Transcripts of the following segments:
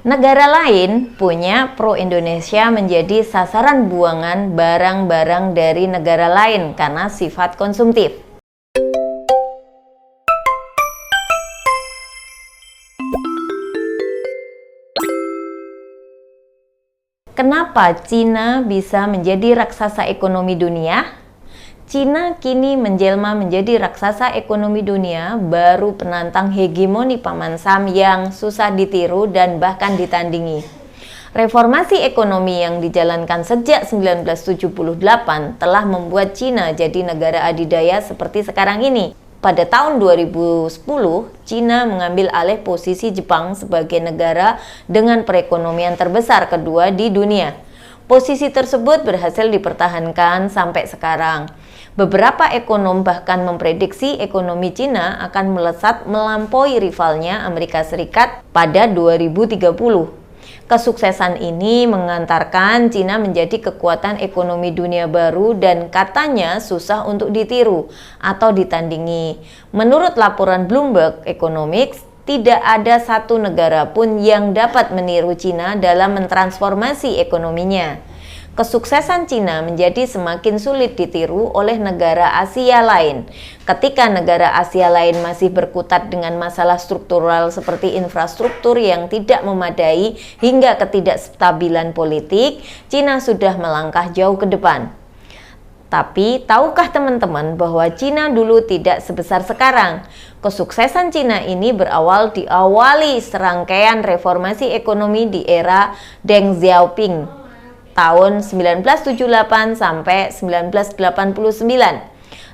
Negara lain punya pro-Indonesia menjadi sasaran buangan barang-barang dari negara lain karena sifat konsumtif. Kenapa Cina bisa menjadi raksasa ekonomi dunia? Cina kini menjelma menjadi raksasa ekonomi dunia, baru penantang hegemoni Paman Sam yang susah ditiru dan bahkan ditandingi. Reformasi ekonomi yang dijalankan sejak 1978 telah membuat Cina jadi negara adidaya seperti sekarang ini. Pada tahun 2010, Cina mengambil alih posisi Jepang sebagai negara dengan perekonomian terbesar kedua di dunia. Posisi tersebut berhasil dipertahankan sampai sekarang. Beberapa ekonom bahkan memprediksi ekonomi Cina akan melesat melampaui rivalnya Amerika Serikat pada 2030. Kesuksesan ini mengantarkan Cina menjadi kekuatan ekonomi dunia baru dan katanya susah untuk ditiru atau ditandingi. Menurut laporan Bloomberg Economics, tidak ada satu negara pun yang dapat meniru Cina dalam mentransformasi ekonominya. Kesuksesan Cina menjadi semakin sulit ditiru oleh negara Asia lain. Ketika negara Asia lain masih berkutat dengan masalah struktural seperti infrastruktur yang tidak memadai hingga ketidakstabilan politik, Cina sudah melangkah jauh ke depan. Tapi, tahukah teman-teman bahwa Cina dulu tidak sebesar sekarang? Kesuksesan Cina ini diawali serangkaian reformasi ekonomi di era Deng Xiaoping tahun 1978 sampai 1989.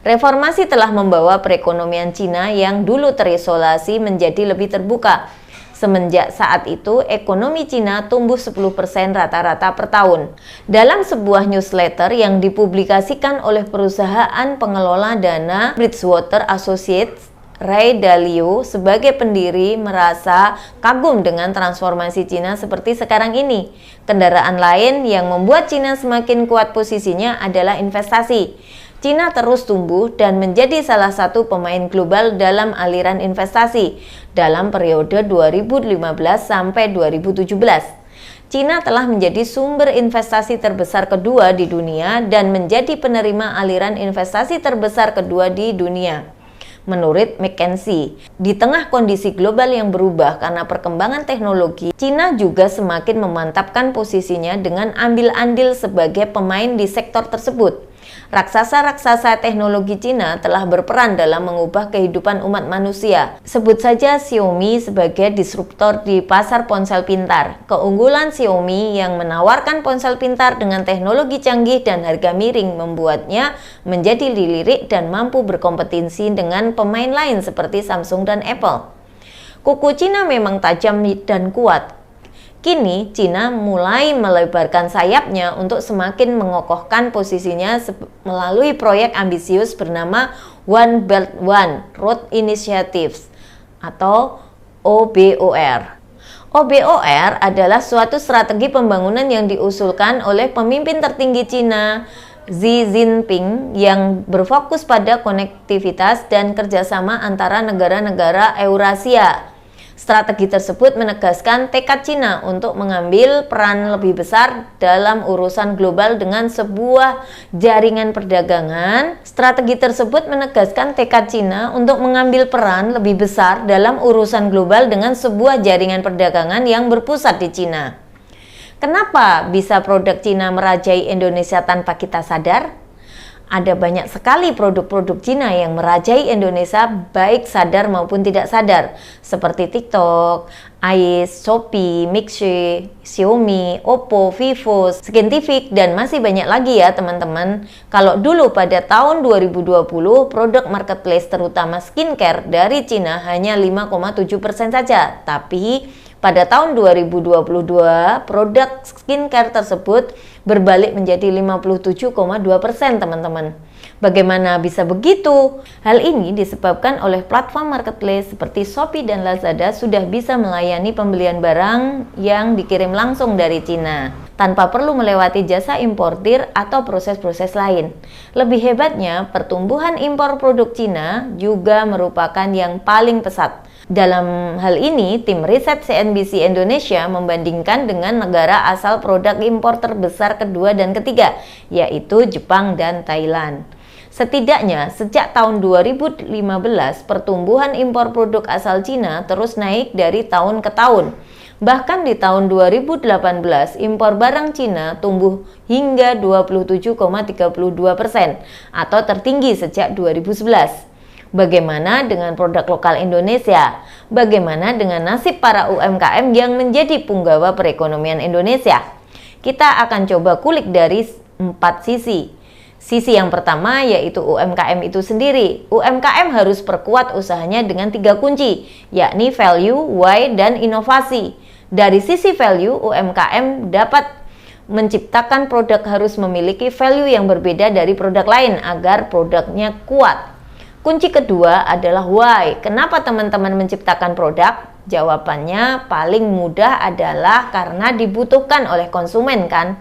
Reformasi telah membawa perekonomian Cina yang dulu terisolasi menjadi lebih terbuka. Semenjak saat itu, ekonomi Cina tumbuh 10% rata-rata per tahun. Dalam sebuah newsletter yang dipublikasikan oleh perusahaan pengelola dana Bridgewater Associates, Ray Dalio sebagai pendiri merasa kagum dengan transformasi Cina seperti sekarang ini. Kendaraan lain yang membuat Cina semakin kuat posisinya adalah investasi. Cina terus tumbuh dan menjadi salah satu pemain global dalam aliran investasi dalam periode 2015 sampai 2017. Cina telah menjadi sumber investasi terbesar kedua di dunia dan menjadi penerima aliran investasi terbesar kedua di dunia. Menurut McKinsey, di tengah kondisi global yang berubah karena perkembangan teknologi, Cina juga semakin memantapkan posisinya dengan ambil andil sebagai pemain di sektor tersebut. Raksasa-raksasa teknologi Cina telah berperan dalam mengubah kehidupan umat manusia. Sebut saja Xiaomi sebagai disruptor di pasar ponsel pintar. Keunggulan Xiaomi yang menawarkan ponsel pintar dengan teknologi canggih dan harga miring membuatnya menjadi dilirik dan mampu berkompetisi dengan pemain lain seperti Samsung dan Apple. Kuku Cina memang tajam dan kuat. Kini, Cina mulai melebarkan sayapnya untuk semakin mengokohkan posisinya melalui proyek ambisius bernama One Belt One Road Initiatives atau OBOR. OBOR adalah suatu strategi pembangunan yang diusulkan oleh pemimpin tertinggi Cina, Xi Jinping, yang berfokus pada konektivitas dan kerjasama antara negara-negara Eurasia. Strategi tersebut menegaskan tekad Cina untuk mengambil peran lebih besar dalam urusan global dengan sebuah jaringan perdagangan. Strategi tersebut menegaskan tekad Cina untuk mengambil peran lebih besar dalam urusan global dengan sebuah jaringan perdagangan yang berpusat di Cina. Kenapa bisa produk Cina merajai Indonesia tanpa kita sadar? Ada banyak sekali produk-produk Cina yang merajai Indonesia baik sadar maupun tidak sadar, seperti TikTok, Ais, Shopee, Mixi, Xiaomi, Oppo, Vivo, Scientific, dan masih banyak lagi ya teman-teman. Kalau dulu pada tahun 2020, produk marketplace terutama skincare dari Cina hanya 5,7% saja, tapi pada tahun 2022, produk skincare tersebut berbalik menjadi 57,2% teman-teman. Bagaimana bisa begitu? Hal ini disebabkan oleh platform marketplace seperti Shopee dan Lazada sudah bisa melayani pembelian barang yang dikirim langsung dari Cina, tanpa perlu melewati jasa importir atau proses-proses lain. Lebih hebatnya, pertumbuhan impor produk Cina juga merupakan yang paling pesat. Dalam hal ini, tim riset CNBC Indonesia membandingkan dengan negara asal produk impor terbesar kedua dan ketiga, yaitu Jepang dan Thailand. Setidaknya sejak tahun 2015, pertumbuhan impor produk asal Cina terus naik dari tahun ke tahun. Bahkan di tahun 2018, impor barang Cina tumbuh hingga 27,32% atau tertinggi sejak 2011. Bagaimana dengan produk lokal Indonesia? Bagaimana dengan nasib para UMKM yang menjadi punggawa perekonomian Indonesia? Kita akan coba kulik dari 4 sisi. Sisi yang pertama yaitu UMKM itu sendiri. UMKM harus perkuat usahanya dengan 3 kunci, yakni value, why, dan inovasi. Dari sisi value, UMKM dapat menciptakan produk harus memiliki value yang berbeda dari produk lain agar produknya kuat. Kunci kedua adalah why. Kenapa teman-teman menciptakan produk? Jawabannya paling mudah adalah karena dibutuhkan oleh konsumen kan?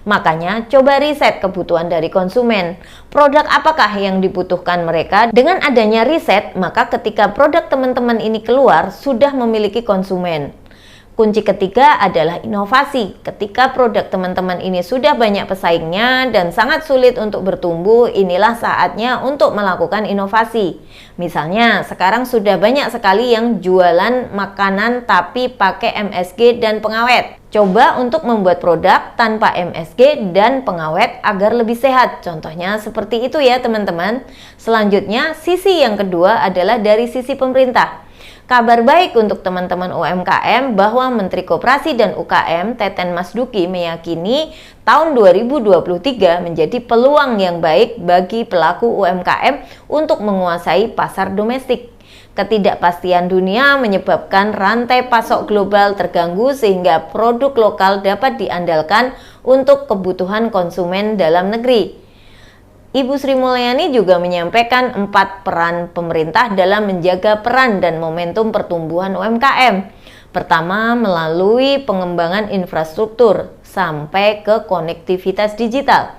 Makanya coba riset kebutuhan dari konsumen. Produk apakah yang dibutuhkan mereka? Dengan adanya riset, maka ketika produk teman-teman ini keluar, sudah memiliki konsumen. Kunci ketiga adalah inovasi. Ketika produk teman-teman ini sudah banyak pesaingnya dan sangat sulit untuk bertumbuh, inilah saatnya untuk melakukan inovasi. Misalnya, sekarang sudah banyak sekali yang jualan makanan tapi pakai MSG dan pengawet. Coba untuk membuat produk tanpa MSG dan pengawet agar lebih sehat. Contohnya seperti itu ya teman-teman. Selanjutnya, sisi yang kedua adalah dari sisi pemerintah. Kabar baik untuk teman-teman UMKM bahwa Menteri Koperasi dan UKM Teten Mas Duki meyakini tahun 2023 menjadi peluang yang baik bagi pelaku UMKM untuk menguasai pasar domestik. Ketidakpastian dunia menyebabkan rantai pasok global terganggu sehingga produk lokal dapat diandalkan untuk kebutuhan konsumen dalam negeri. Ibu Sri Mulyani juga menyampaikan 4 peran pemerintah dalam menjaga peran dan momentum pertumbuhan UMKM. Pertama, melalui pengembangan infrastruktur sampai ke konektivitas digital.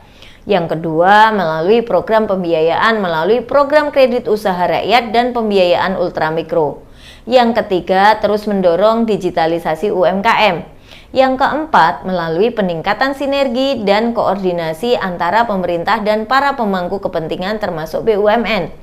Yang kedua, melalui program pembiayaan melalui program kredit usaha rakyat dan pembiayaan ultramikro. Yang ketiga, terus mendorong digitalisasi UMKM. Yang keempat, melalui peningkatan sinergi dan koordinasi antara pemerintah dan para pemangku kepentingan termasuk BUMN,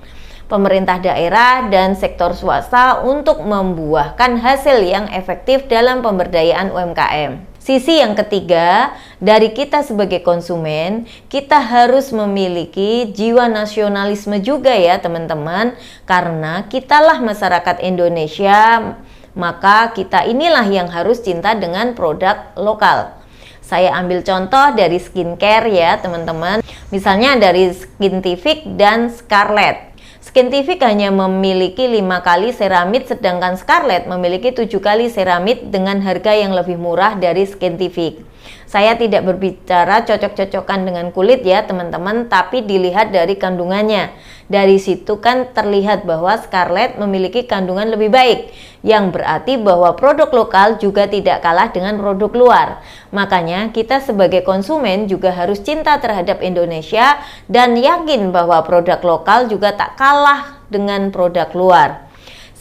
pemerintah daerah, dan sektor swasta untuk membuahkan hasil yang efektif dalam pemberdayaan UMKM. Sisi yang ketiga, dari kita sebagai konsumen, kita harus memiliki jiwa nasionalisme juga ya teman-teman, karena kitalah masyarakat Indonesia. Maka kita inilah yang harus cinta dengan produk lokal. Saya ambil contoh dari skincare ya teman-teman. Misalnya dari Skintific dan Scarlett. Skintific hanya memiliki 5 kali seramid, sedangkan Scarlett memiliki 7 kali seramid dengan harga yang lebih murah dari Skintific. Saya tidak berbicara cocok-cocokan dengan kulit ya teman-teman, tapi dilihat dari kandungannya. Dari situ kan terlihat bahwa Scarlett memiliki kandungan lebih baik, yang berarti bahwa produk lokal juga tidak kalah dengan produk luar. Makanya kita sebagai konsumen juga harus cinta terhadap Indonesia dan yakin bahwa produk lokal juga tak kalah dengan produk luar.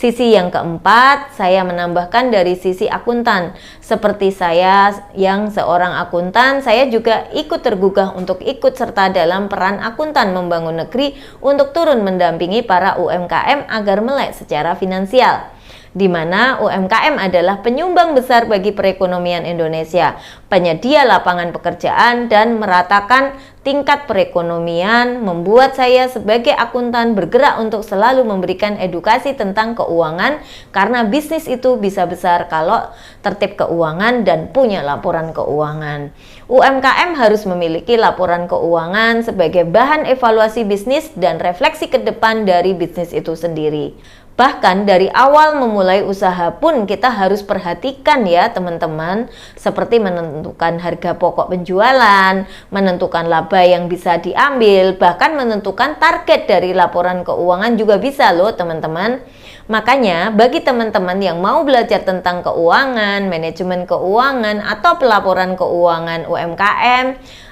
Sisi yang keempat, saya menambahkan dari sisi akuntan. Seperti saya yang seorang akuntan, saya juga ikut tergugah untuk ikut serta dalam peran akuntan membangun negeri untuk turun mendampingi para UMKM agar melek secara finansial. Di mana UMKM adalah penyumbang besar bagi perekonomian Indonesia, penyedia lapangan pekerjaan dan meratakan tingkat perekonomian. Membuat saya sebagai akuntan bergerak untuk selalu memberikan edukasi tentang keuangan, karena bisnis itu bisa besar kalau tertib keuangan dan punya laporan keuangan. UMKM harus memiliki laporan keuangan sebagai bahan evaluasi bisnis dan refleksi ke depan dari bisnis itu sendiri. Bahkan dari awal memulai usaha pun kita harus perhatikan ya teman-teman, seperti menentukan harga pokok penjualan, menentukan laba yang bisa diambil, bahkan menentukan target dari laporan keuangan juga bisa loh teman-teman. Makanya bagi teman-teman yang mau belajar tentang keuangan, manajemen keuangan, atau pelaporan keuangan UMKM,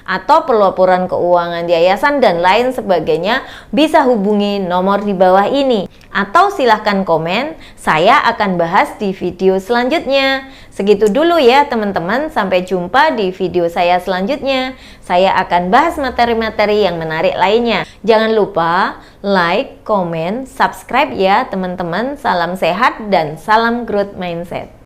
atau pelaporan keuangan yayasan dan lain sebagainya, bisa hubungi nomor di bawah ini. Atau silahkan komen, saya akan bahas di video selanjutnya. Segitu dulu ya teman-teman, sampai jumpa di video saya selanjutnya. Saya akan bahas materi-materi yang menarik lainnya. Jangan lupa like, komen, subscribe ya teman-teman. Salam sehat dan salam growth mindset.